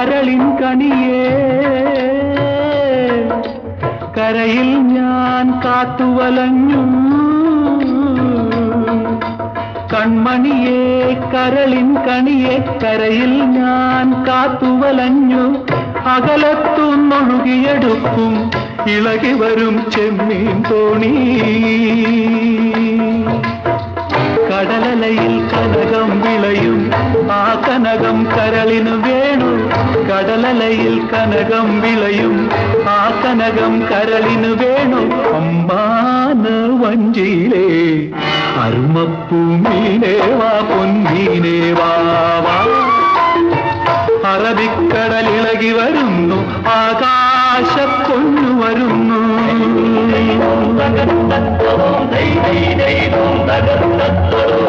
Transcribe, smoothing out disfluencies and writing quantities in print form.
കരളിൻ കണിയേ കരയിൽ ഞാൻ കാത്തുവലഞ്ഞു കൺമണിയേ കരളിൻ കണിയേ കരയിൽ ഞാൻ കാത്തുവലഞ്ഞു അകലത്തുന്നൊഴുകിയെടുക്കും ഇളകി വരും ചെമ്മീൻ തോണി കടലലയിൽ കനകം വിളയും ആ കനകം കരളിന് വേണു കടലലയിൽ കനകം വിളയും ആ കനകം കരളിന് വേണു അമ്മാന വഞ്ചിയിലേ അരുമപ്പൂമീനേ വാ പൊന്നീനേ വാ അറബിക്കടലിളകി വരുന്നു ആകാശപ്പൊന്നു വരുന്നു Dum